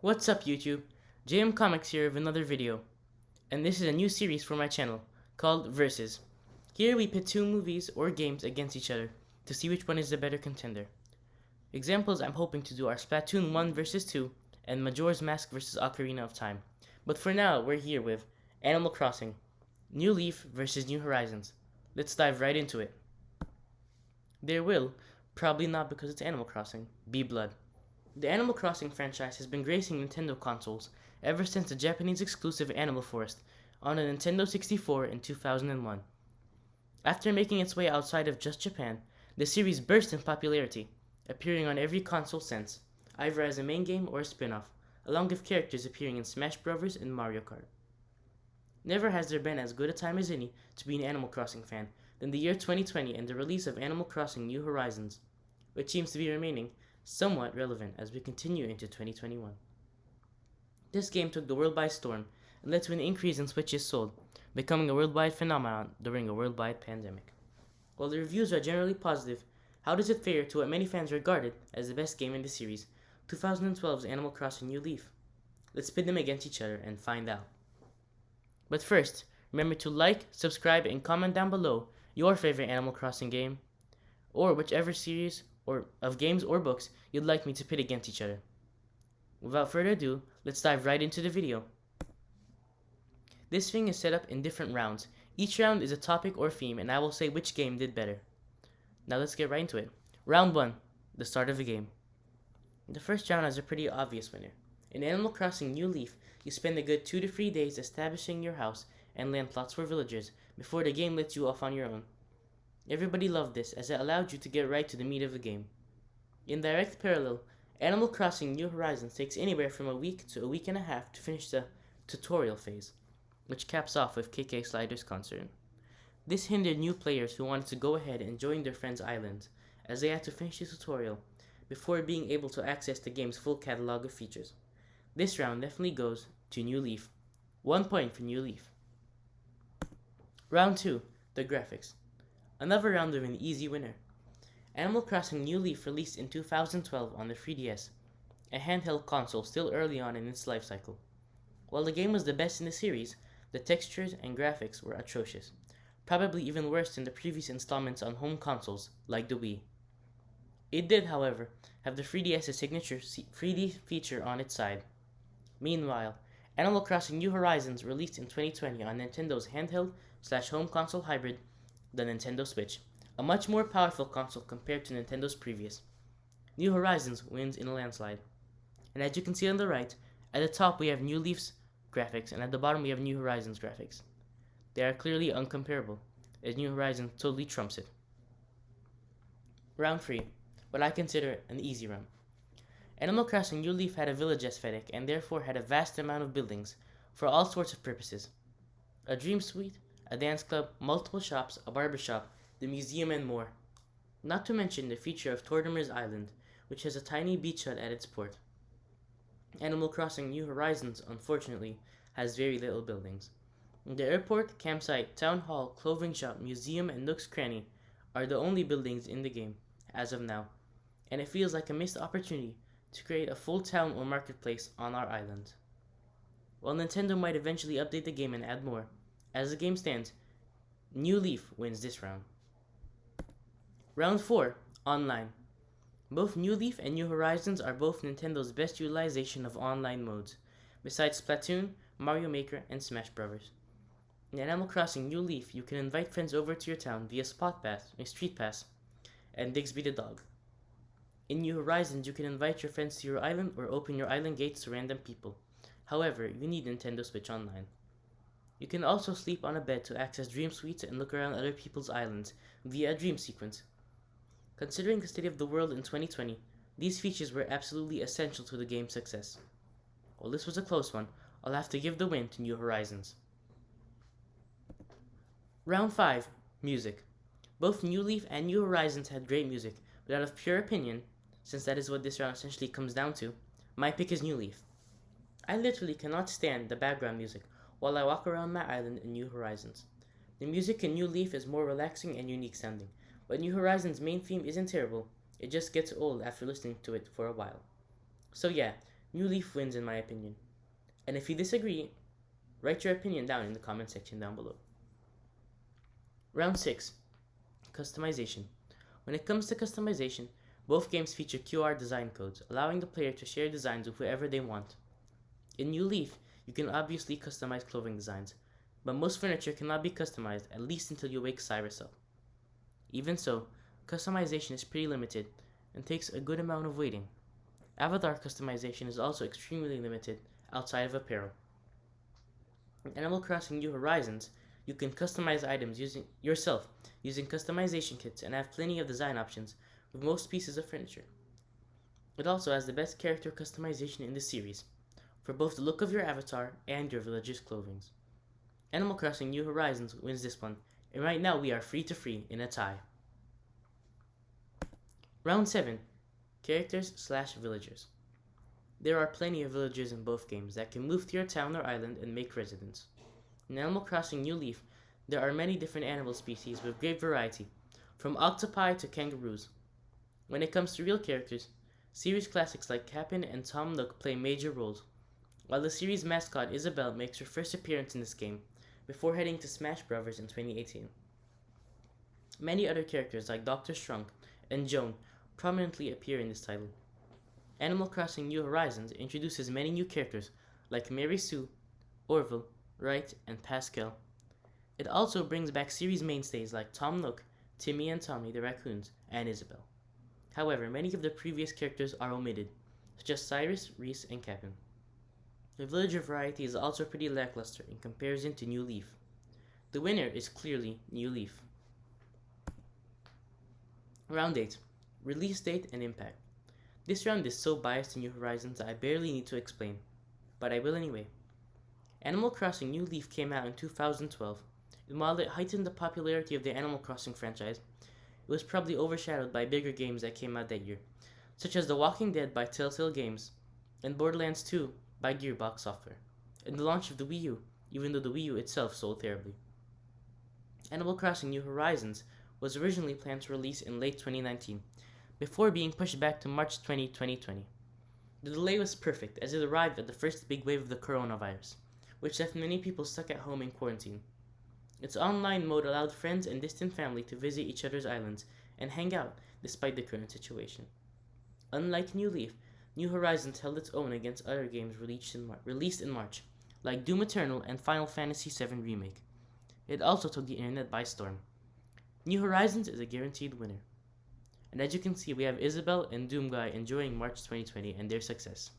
What's up YouTube? JM Comics here with another video, and this is a new series for my channel called Versus. Here we pit two movies or games against each other to see which one is the better contender. Examples I'm hoping to do are Splatoon 1 vs 2 and Majora's Mask vs Ocarina of Time. But for now, we're here with Animal Crossing, New Leaf vs New Horizons. Let's dive right into it. There will, probably not because it's Animal Crossing, be blood. The Animal Crossing franchise has been gracing Nintendo consoles ever since the Japanese exclusive Animal Forest on the Nintendo 64 in 2001. After making its way outside of just Japan, the series burst in popularity, appearing on every console since, either as a main game or a spin-off, along with characters appearing in Smash Bros. And Mario Kart. Never has there been as good a time as any to be an Animal Crossing fan than the year 2020 and the release of Animal Crossing New Horizons, which seems to be remaining somewhat relevant as we continue into 2021. This game took the world by storm and led to an increase in Switches sold, becoming a worldwide phenomenon during a worldwide pandemic. While the reviews are generally positive, how does it fare to what many fans regarded as the best game in the series, 2012's Animal Crossing New Leaf? Let's pit them against each other and find out. But first, remember to like, subscribe, and comment down below your favorite Animal Crossing game, or whichever series or of games or books you'd like me to pit against each other. Without further ado, let's dive right into the video. This thing is set up in different rounds. Each round is a topic or theme, and I will say which game did better. Now let's get right into it. Round 1, the start of the game. The first round has a pretty obvious winner. In Animal Crossing New Leaf, you spend a good 2 to 3 days establishing your house and land plots for villagers before the game lets you off on your own. Everybody loved this as it allowed you to get right to the meat of the game. In direct parallel, Animal Crossing New Horizons takes anywhere from a week to a week and a half to finish the tutorial phase, which caps off with KK Slider's concert. This hindered new players who wanted to go ahead and join their friends' islands, as they had to finish the tutorial before being able to access the game's full catalog of features. This round definitely goes to New Leaf. 1 point for New Leaf. Round 2, the graphics. Another round with an easy winner. Animal Crossing New Leaf released in 2012 on the 3DS, a handheld console still early on in its life cycle. While the game was the best in the series, the textures and graphics were atrocious, probably even worse than the previous installments on home consoles like the Wii. It did, however, have the 3DS's signature 3D feature on its side. Meanwhile, Animal Crossing New Horizons released in 2020 on Nintendo's handheld/home console hybrid, the Nintendo Switch, a much more powerful console compared to Nintendo's previous. New Horizons wins in a landslide. And as you can see on the right, at the top we have New Leaf's graphics, and at the bottom we have New Horizons graphics. They are clearly uncomparable, as New Horizons totally trumps it. Round 3, what I consider an easy round. Animal Crossing New Leaf had a village aesthetic and therefore had a vast amount of buildings for all sorts of purposes. A dream suite, a dance club, multiple shops, a barber shop, the museum, and more. Not to mention the feature of Tortimer's Island, which has a tiny beach hut at its port. Animal Crossing New Horizons, unfortunately, has very little buildings. The airport, campsite, town hall, clothing shop, museum, and Nook's Cranny are the only buildings in the game, as of now, and it feels like a missed opportunity to create a full town or marketplace on our island. While Nintendo might eventually update the game and add more, as the game stands, New Leaf wins this round. Round 4, Online. Both New Leaf and New Horizons are both Nintendo's best utilization of online modes, besides Splatoon, Mario Maker, and Smash Bros. In Animal Crossing New Leaf, you can invite friends over to your town via Street Pass, and Digsby the dog. In New Horizons, you can invite your friends to your island or open your island gates to random people. However, you need Nintendo Switch Online. You can also sleep on a bed to access dream suites and look around other people's islands via a dream sequence. Considering the state of the world in 2020, these features were absolutely essential to the game's success. While this was a close one, I'll have to give the win to New Horizons. Round 5, Music. Both New Leaf and New Horizons had great music, but out of pure opinion, since that is what this round essentially comes down to, my pick is New Leaf. I literally cannot stand the background music while I walk around my island in New Horizons. The music in New Leaf is more relaxing and unique sounding, but New Horizons' main theme isn't terrible, it just gets old after listening to it for a while. So yeah, New Leaf wins in my opinion. And if you disagree, write your opinion down in the comment section down below. Round 6. Customization. When it comes to customization, both games feature QR design codes, allowing the player to share designs with whoever they want. In New Leaf, you can obviously customize clothing designs, but most furniture cannot be customized at least until you wake Cyrus up. Even so, customization is pretty limited and takes a good amount of waiting. Avatar customization is also extremely limited outside of apparel. In Animal Crossing New Horizons, you can customize items yourself using customization kits and have plenty of design options with most pieces of furniture. It also has the best character customization in the series, for both the look of your avatar and your villager's clothing. Animal Crossing New Horizons wins this one, and right now we are free to free in a tie. Round 7. Characters/villagers. There are plenty of villagers in both games that can move to your town or island and make residence. In Animal Crossing New Leaf, there are many different animal species with great variety, from octopi to kangaroos. When it comes to real characters, series classics like Cap'n and Tom Nook play major roles, while the series mascot Isabelle makes her first appearance in this game before heading to Smash Bros. In 2018. Many other characters like Dr. Shrunk and Joan prominently appear in this title. Animal Crossing New Horizons introduces many new characters like Mary Sue, Orville, Wright, and Pascal. It also brings back series mainstays like Tom Nook, Timmy and Tommy the raccoons, and Isabelle. However, many of the previous characters are omitted, such as Cyrus, Reese, and Cap'n. The villager variety is also pretty lackluster in comparison to New Leaf. The winner is clearly New Leaf. Round 8. Release date and impact. This round is so biased to New Horizons that I barely need to explain, but I will anyway. Animal Crossing New Leaf came out in 2012, and while it heightened the popularity of the Animal Crossing franchise, it was probably overshadowed by bigger games that came out that year, such as The Walking Dead by Telltale Games and Borderlands 2 by Gearbox Software, and the launch of the Wii U, even though the Wii U itself sold terribly. Animal Crossing New Horizons was originally planned to release in late 2019, before being pushed back to March 2020. The delay was perfect as it arrived at the first big wave of the coronavirus, which left many people stuck at home in quarantine. Its online mode allowed friends and distant family to visit each other's islands and hang out despite the current situation. Unlike New Leaf, New Horizons held its own against other games released in March, like Doom Eternal and Final Fantasy VII Remake. It also took the internet by storm. New Horizons is a guaranteed winner. And as you can see, we have Isabelle and Doomguy enjoying March 2020 and their success.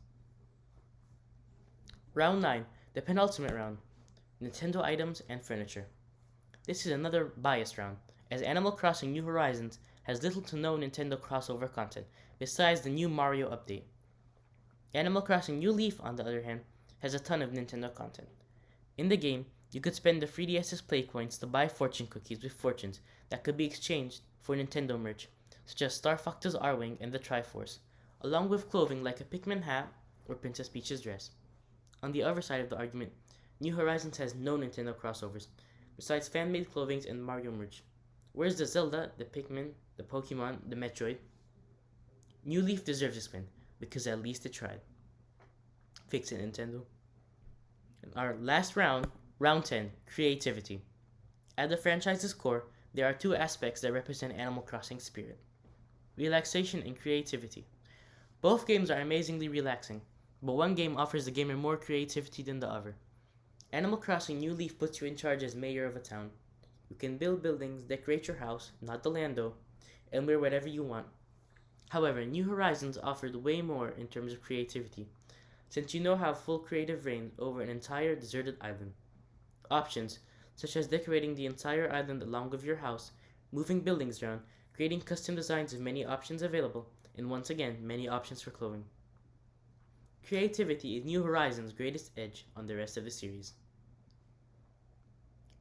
Round 9, the penultimate round, Nintendo items and furniture. This is another biased round, as Animal Crossing New Horizons has little to no Nintendo crossover content besides the new Mario update. Animal Crossing New Leaf, on the other hand, has a ton of Nintendo content. In the game, you could spend the 3DS's Play Coins to buy fortune cookies with fortunes that could be exchanged for Nintendo merch, such as Star Fox's Arwing and the Triforce, along with clothing like a Pikmin hat or Princess Peach's dress. On the other side of the argument, New Horizons has no Nintendo crossovers, besides fan-made clothing and Mario merch. Where's the Zelda, the Pikmin, the Pokemon, the Metroid? New Leaf deserves this win, because at least it tried. Fix it, Nintendo. And our last round, Round 10, Creativity. At the franchise's core, there are two aspects that represent Animal Crossing's spirit: relaxation and creativity. Both games are amazingly relaxing, but one game offers the gamer more creativity than the other. Animal Crossing New Leaf puts you in charge as mayor of a town. You can build buildings, decorate your house, not the land though, and wear whatever you want. However, New Horizons offered way more in terms of creativity, since you now have full creative reign over an entire deserted island. Options, such as decorating the entire island along with your house, moving buildings around, creating custom designs with many options available, and once again, many options for clothing. Creativity is New Horizons' greatest edge on the rest of the series.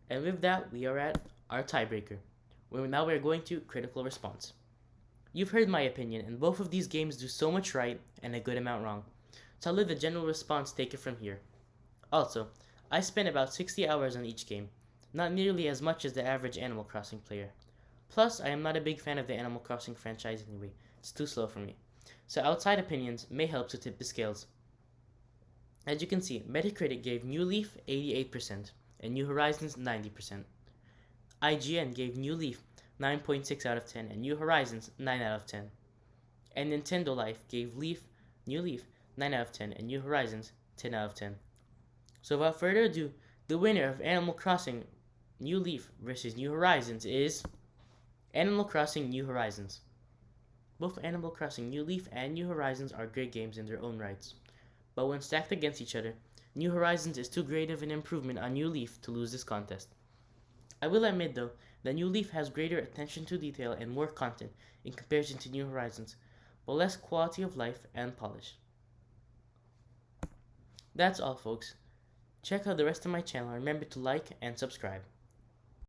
And with that, we are at our tiebreaker, where now we are going to critical response. You've heard my opinion, and both of these games do so much right and a good amount wrong, so I'll let the general response take it from here. Also, I spent about 60 hours on each game, not nearly as much as the average Animal Crossing player. Plus, I am not a big fan of the Animal Crossing franchise anyway, it's too slow for me, so outside opinions may help to tip the scales. As you can see, Metacritic gave New Leaf 88% and New Horizons 90%. IGN gave New Leaf 9.6 out of 10 and New Horizons 9 out of 10. And Nintendo Life gave New Leaf 9 out of 10 and New Horizons 10 out of 10. So without further ado, the winner of Animal Crossing New Leaf versus New Horizons is Animal Crossing New Horizons. Both Animal Crossing New Leaf and New Horizons are great games in their own rights, but when stacked against each other, New Horizons is too great of an improvement on New Leaf to lose this contest. I will admit though that New Leaf has greater attention to detail and more content in comparison to New Horizons, but less quality of life and polish. That's all folks. Check out the rest of my channel and remember to like and subscribe.